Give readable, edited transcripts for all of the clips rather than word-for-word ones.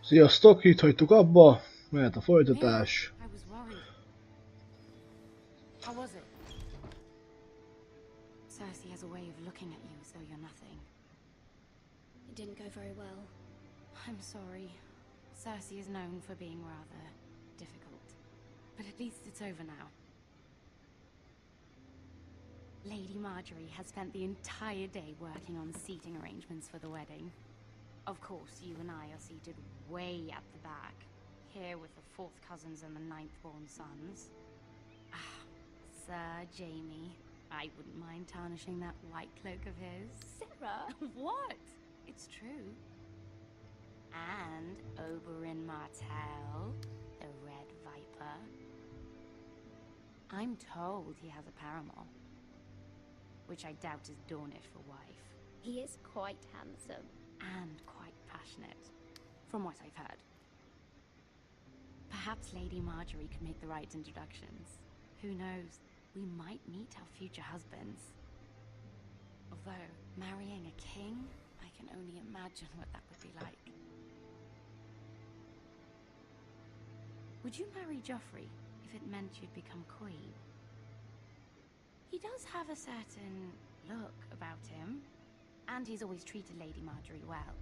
Sziasztok, itt hagytuk abba, mehet a Yeah, folytatás. I was worried. How was it? Cersei has a way of looking at you as though you're nothing. It didn't go very well. I'm sorry. Cersei is known for being rather difficult. But at least it's over now. Lady Marjorie has spent the entire day working on seating arrangements for the wedding. Of course, you and I are seated way at the back, here with the 4th cousins and the 9th-born sons. Ah, Sir Jaime. I wouldn't mind tarnishing that white cloak of his. Sarah! What? It's true. And Oberyn Martell, the Red Viper. I'm told he has a paramour, which I doubt is Dornish for wife. He is quite handsome. And quite passionate, from what I've heard. Perhaps Lady Marjorie could make the right introductions. Who knows? We might meet our future husbands. Although, marrying a king, I can only imagine what that would be like. Would you marry Joffrey if it meant you'd become queen? He does have a certain look about him, and he's always treated Lady Marjorie well,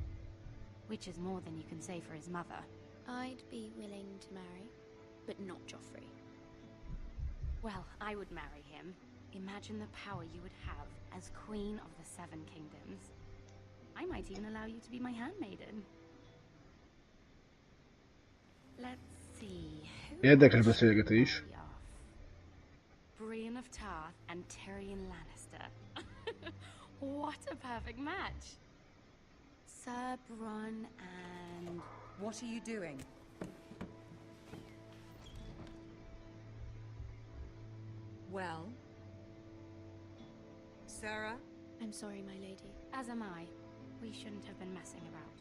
which is more than you can say for his mother. I'd be willing to marry, but not Joffrey. Well, I would marry him. Imagine the power you would have as Queen of the 7 Kingdoms. I might even allow you to be my handmaiden. Let's see. Érdekes beszélgetés. Brienne of Tarth and Tyrion Lannister. What a perfect match. Sir Bronn and... What are you doing? Well? Sarah? I'm sorry, my lady. As am I. We shouldn't have been messing about.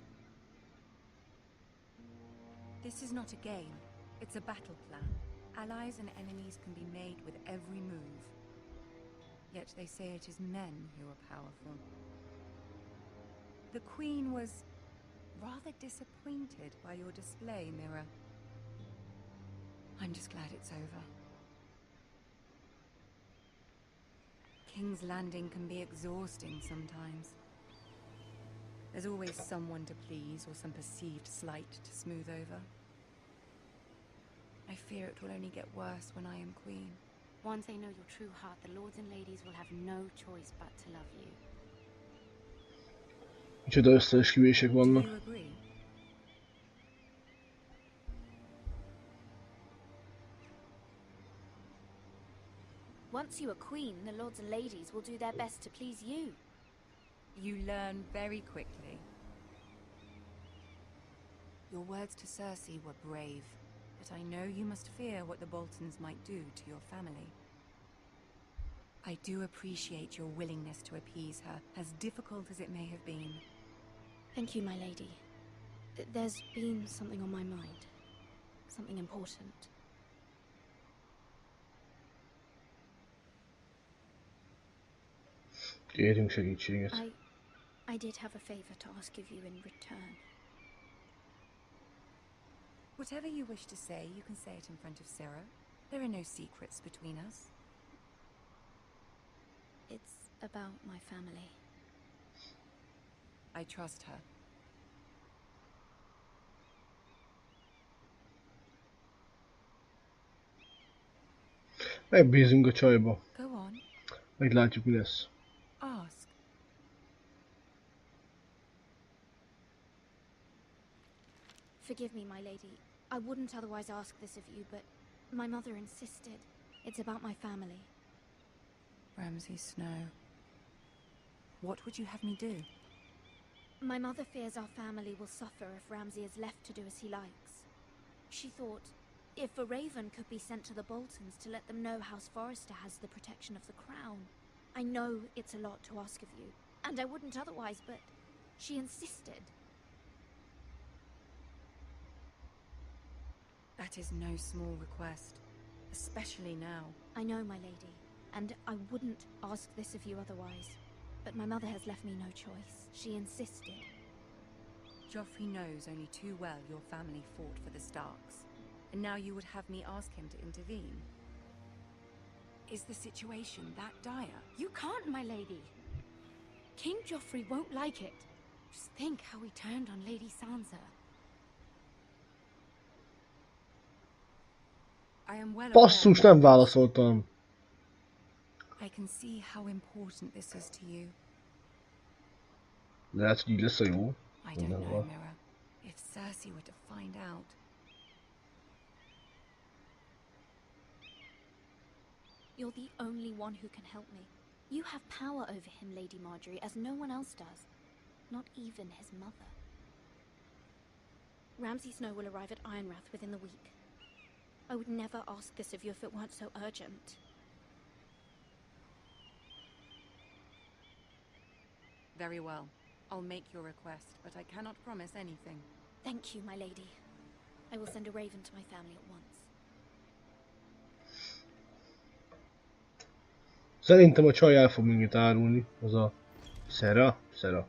This is not a game. It's a battle plan. Allies and enemies can be made with every move. Yet they say it is men who are powerful. The Queen was rather disappointed by your display, Mira. I'm just glad it's over. King's Landing can be exhausting sometimes. There's always someone to please or some perceived slight to smooth over. I fear it will only get worse when I am queen. Once they know your true heart, the lords and ladies will have no choice but to love you. Micsoda összeesküvések Do vannak. you agree? Once you are queen, the lords and ladies will do their best to please you. You learn very quickly. Your words to Cersei were brave, but I know you must fear what the Boltons might do to your family. I do appreciate your willingness to appease her, as difficult as it may have been. Thank you, my lady. There's been something on my mind. Something important. Kérünk segítséget. I did have a favor to ask of you in return. Whatever you wish to say, you can say it in front of Sarah. There are no secrets between us. It's about my family. I trust her. Megbízunk a csajba. Go on. Meglátjuk, mi lesz. Ask. Forgive me, my lady. I wouldn't otherwise ask this of you, but my mother insisted. It's about my family. Ramsay Snow. What would you have me do? My mother fears our family will suffer if Ramsay is left to do as he likes. She thought, if a raven could be sent to the Boltons to let them know House Forrester has the protection of the crown. I know it's a lot to ask of you, and I wouldn't otherwise, but she insisted. That is no small request, especially now. I know, my lady, and I wouldn't ask this of you otherwise. But my mother has left me no choice. She insisted. Joffrey knows only too well your family fought for the Starks, and now you would have me ask him to intervene. Is the situation that dire? You can't, my lady. King Joffrey won't like it. Just think how he turned on Lady Sansa. I am well Basszus, aware. nem válaszoltam. I can see how important this is to you. Lehet, hogy így lesz a jó. I don't know, Mira. If Cersei were to find out. You're the only one who can help me. You have power over him, Lady Marjorie, as no one else does. Not even his mother. Ramsay Snow will arrive at Ironrath within the week. I would never ask this of you if it weren't so urgent. Very well. I'll make your request, but I cannot promise anything. Thank you, my lady. I will send a raven to my family at once. Szerintem a csaj el fog minket árulni. Az a Szera? Szera.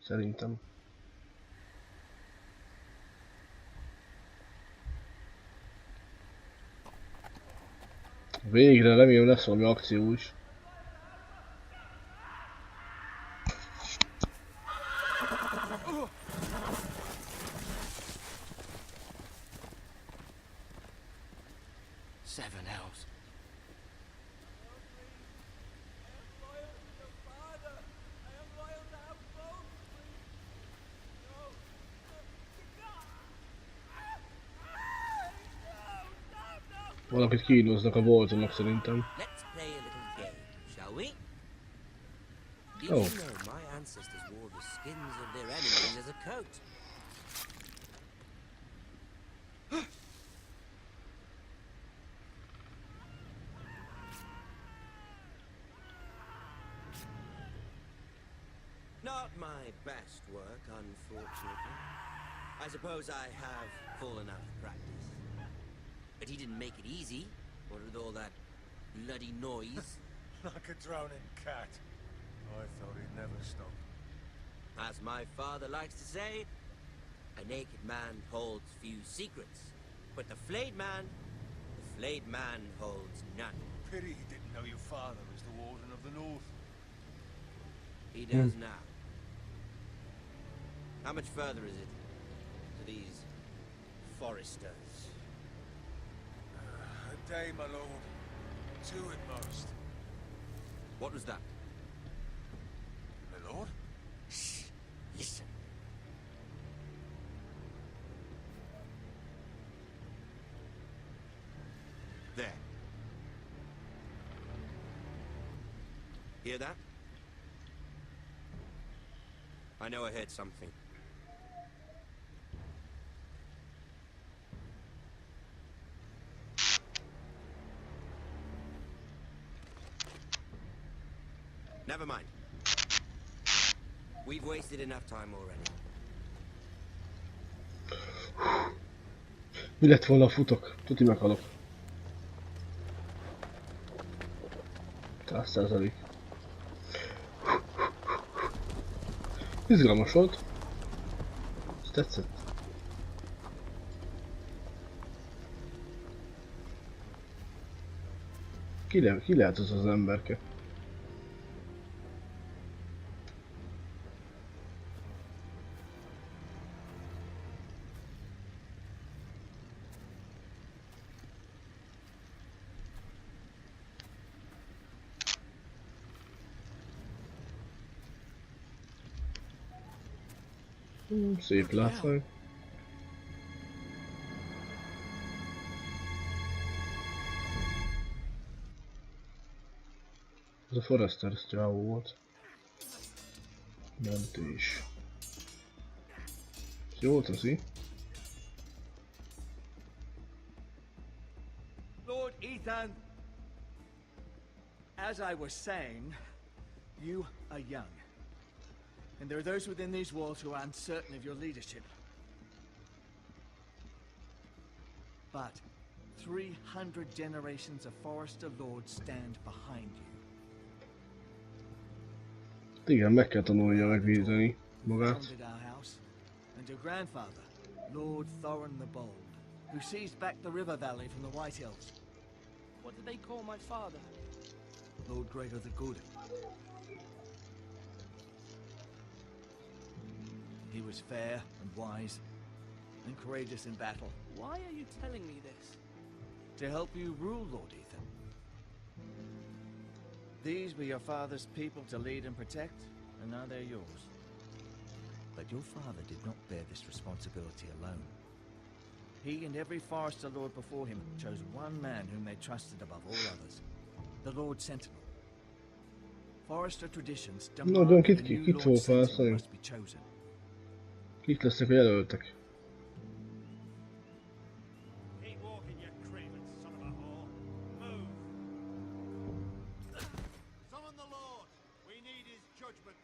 Szerintem. Végre, remélem lesz valami akció is. Seven elves. Valakit kínoznak a Boltonnak szerintem. Let's play a little game, shall we? Did Oh. you know my ancestors wore the skins of their enemies as a coat? Not my best work, unfortunately. I suppose I have fallen out of practice. But he didn't make it easy, what with all that bloody noise. Like a droning cat. I thought he'd never stop. As my father likes to say, a naked man holds few secrets. But the flayed man holds none. Pity he didn't know your father was the Warden of the North. He does now. How much further is it to these foresters? A day, my lord. 2 at most. What was that? My lord? Shh! Listen. There. Hear that? I know I heard something. Never mind. We've wasted enough time already. Mi lett volna, futok? Tuti meghalok. 100%. Izgalmas volt. Ez tetszett. Ki lehet az az emberke? Szép látvány. Ez a Forrester csávó volt. Mentés. Jól teszi. Lord Ethan, as I was saying, you are young. And there are those within these walls who are uncertain of your leadership. But 300 generations of Forester Lords stand behind you. Igen, meg kell tanulja megvédeni magát. Founded our house, and your grandfather, Lord Thorin the Bold, who seized back the river valley from the White Hills. What did they call my father? Lord Gregor the Good. He was fair and wise, and courageous in battle. Why are you telling me this? To help you rule, Lord Ethan. These were your father's people to lead and protect, and now they're yours. But your father did not bear this responsibility alone. He and every Forester Lord before him chose one man whom they trusted above all others, the Lord Sentinel. Forester traditions demand de that a kit new Lord fogok Sentinel választani? must be chosen. Kik lesznek a jelöltek? Keep walking, you craven son of a whore. Move. Summon the Lord. We need his judgment.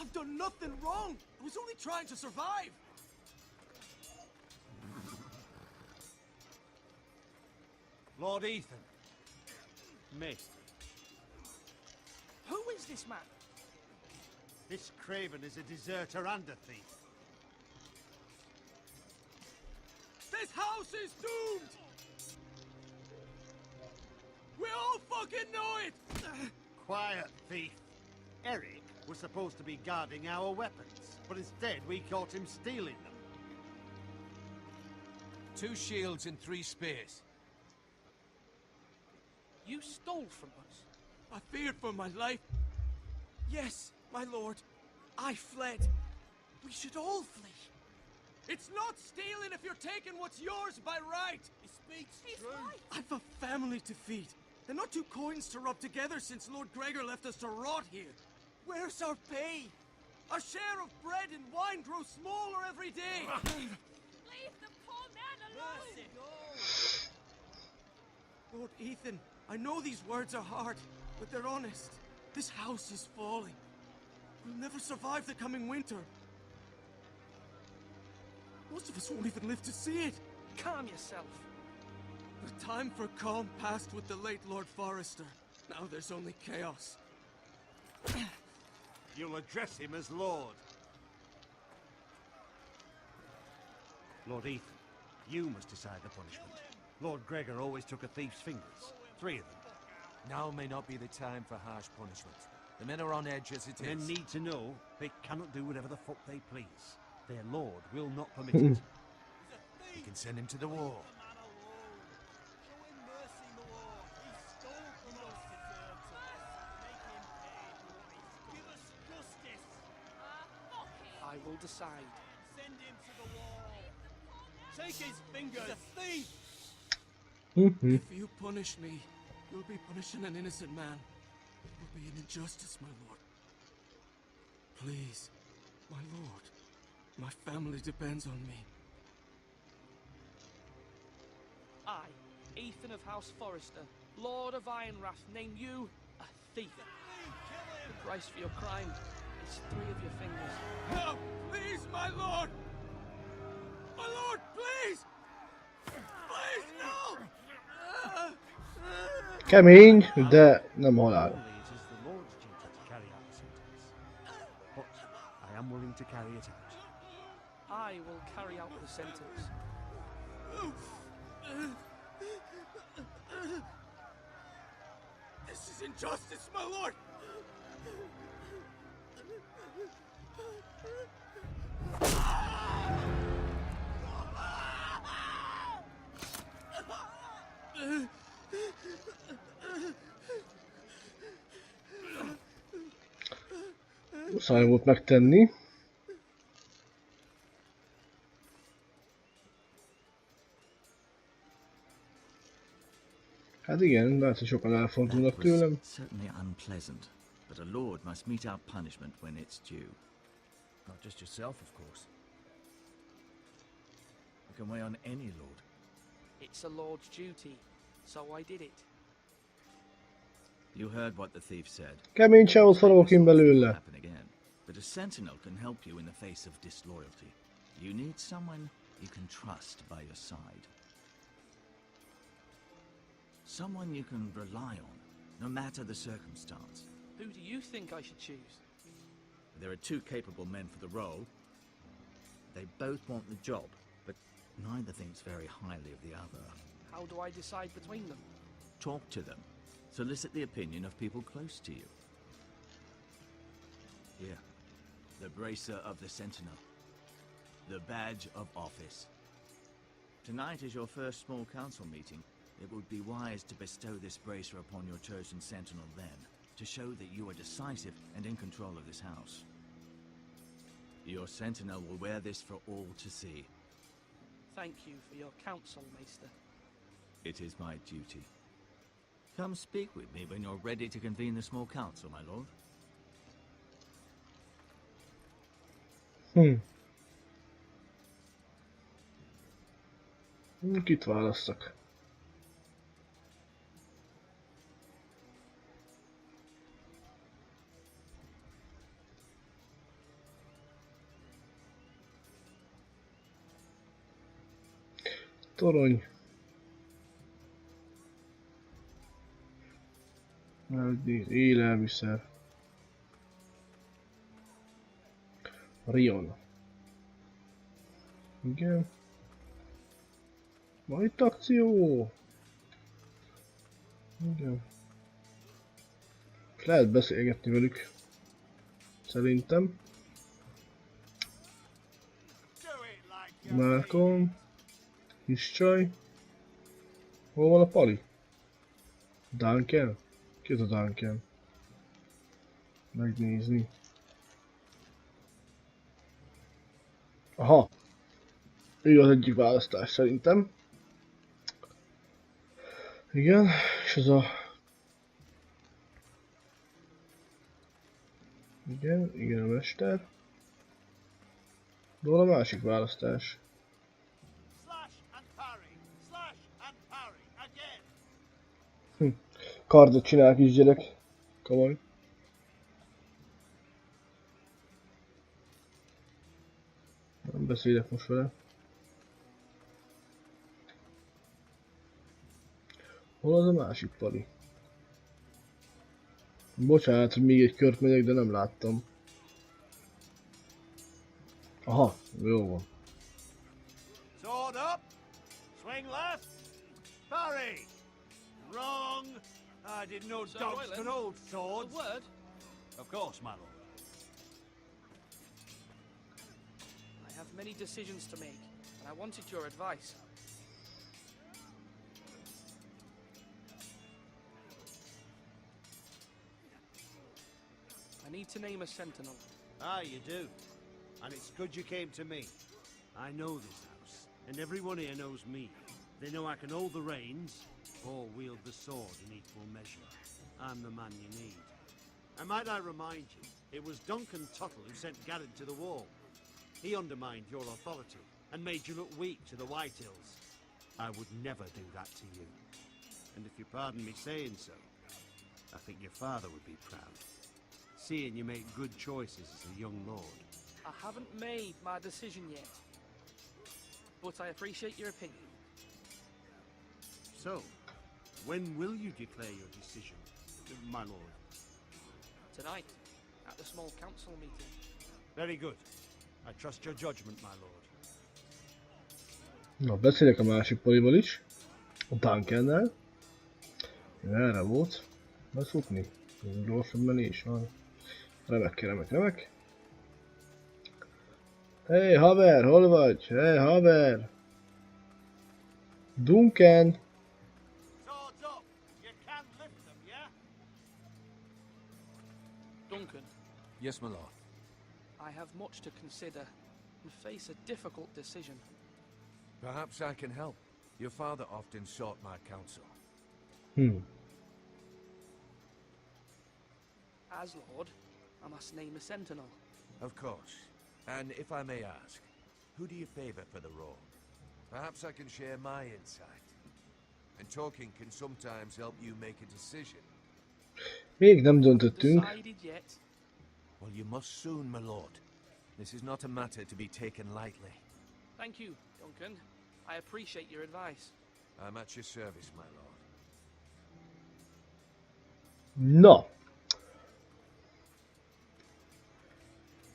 I've done nothing wrong. I was only trying to survive. Lord Ethan. Missed. Who is this man? This craven is a deserter and a thief. This house is doomed! We all fucking know it! Quiet, thief. Eric was supposed to be guarding our weapons, but instead we caught him stealing them. 2 shields and 3 spears. You stole from us. I feared for my life. Yes, my lord. I fled. We should all flee. It's not stealing if you're taking what's yours by right. He speaks true. Right. I've a family to feed. And not 2 coins to rub together since Lord Gregor left us to rot here. Where's our pay? Our share of bread and wine grows smaller every day. Leave the poor man alone! Lord Ethan, I know these words are hard, but they're honest. This house is falling. We'll never survive the coming winter. Most of us won't even live to see it. Calm yourself. The time for calm passed with the late Lord Forester. Now there's only chaos. You'll address him as Lord. Lord Ethan, you must decide the punishment. Lord Gregor always took a thief's fingers. 3 of them. Now may not be the time for harsh punishment. The men are on edge as it is. Men need to know they cannot do whatever the fuck they please. Their lord will not permit it. We can send him to the war. I will decide. Send him to the wall. Take his fingers. He's a thief. If you punish me, you'll be punishing an innocent man. It will be an injustice, my lord. Please, my lord. My family depends on me. I, Ethan of House Forester, Lord of Ironrath, name you a thief. The price for your crime is 3 of your fingers. No! Please, my lord! My lord, please! Please, no! Kemény, de nem halál. Only it is the Lord's duty to carry out the sentence. But I am willing to carry it out. I will carry out the sentence. This is injustice, my lord! Muszáj volt megtenni. Hát igen, lehet, hogy sokan elfordulnak tőlem. Certainly unpleasant, but a lord must mete out punishment when it's due. Not just yourself, of course. You can weigh on any lord. It's a lord's duty, so I did it. You heard what the thief said. Kemény csávot faragok én belőle. Happen again. But a sentinel can help you in the face of disloyalty. You need someone you can trust by your side. Someone you can rely on no matter the circumstance. Who do you think I should choose? There are two capable men for the role. They both want the job, but neither thinks very highly of the other. How do I decide between them? Talk to them. Solicit the opinion of people close to you. Here, the bracer of the Sentinel. The badge of office. Tonight is your first small council meeting. It would be wise to bestow this bracer upon your chosen Sentinel then, to show that you are decisive and in control of this house. Your Sentinel will wear this for all to see. Thank you for your counsel, Maester. It is my duty. Come speak with me when you're ready to convene the small council, my lord. Kit választak? Torony. Élelmiszer. Rion. Igen. Van itt akció? Igen. Lehet beszélgetni velük. Szerintem. Malcolm. Kis csaj. Hol van a Pali? Duncan? Ki az a Duncan? Megnézni. Aha. Ő az egyik választás szerintem. Igen, és ez a... Igen a mester. De van a másik választás. Kardot csinál kisgyerek. Komoly. Nem beszélek most vele. Hol az a másik Pali? Bocsánat, hogy még egy kört megyek, de nem láttam. Aha, jó van. Sword up, swing left, parry. Wrong. I didn't know dogs could hold swords. A word? Of course, my lord. I have many decisions to make, and I wanted your advice. I need to name a sentinel. Ah, you do. And it's good you came to me. I know this house, and everyone here knows me. They know I can hold the reins, or wield the sword in equal measure. I'm the man you need. And might I remind you, it was Duncan Tuttle who sent Garrett to the wall. He undermined your authority, and made you look weak to the Whitehills. I would never do that to you. And if you pardon me saying so, I think your father would be proud. Seeing you make good choices as a young lord. I haven't made my decision yet, but I appreciate your opinion. So, when will you declare your decision, my lord? Tonight, at the small council meeting. Very good. I trust your judgment, my lord. Na, beszélek a másik Polival is. A Duncannel. Erre volt. Beszokni. Gyorsabb menés van. Remek. Hey haver, hol vagy? Hey haver! Duncan! Swords up! You can lift them, yeah? Duncan, Yes, my lord. I have much to consider and face a difficult decision. Perhaps I can help. Your father often sought my counsel. As Lord, I must name a sentinel. Of course. And if I may ask, who do you favor for the role? Perhaps I can share my insight. And talking can sometimes help you make a decision. Még nem döntöttünk. Decided yet? Well, you must soon, my lord. This is not a matter to be taken lightly. Thank you, Duncan. I appreciate your advice. I'm at your service, my lord. Na!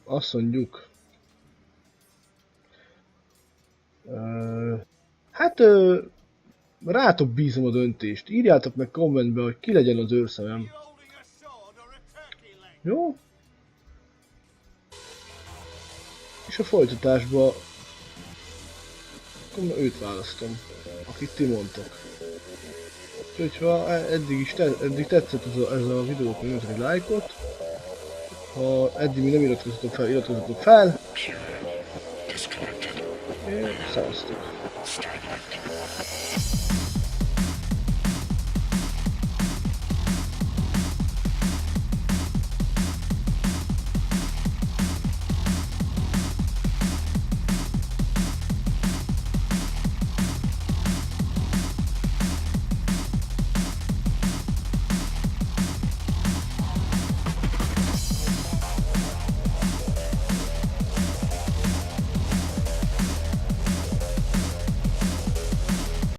Azt mondjuk... Hát... rátok bízom a döntést. Írjátok meg kommentbe, hogy ki legyen az őrszemem. Jó? És a folytatásban... akkor őt választom, akit ti mondtok. Úgyhogy ha eddig tetszett ez a videó, akkor nyomjatok egy lájkot. Ha eddig még nem iratkozzatok fel, iratkozzatok fel. És szevasztok!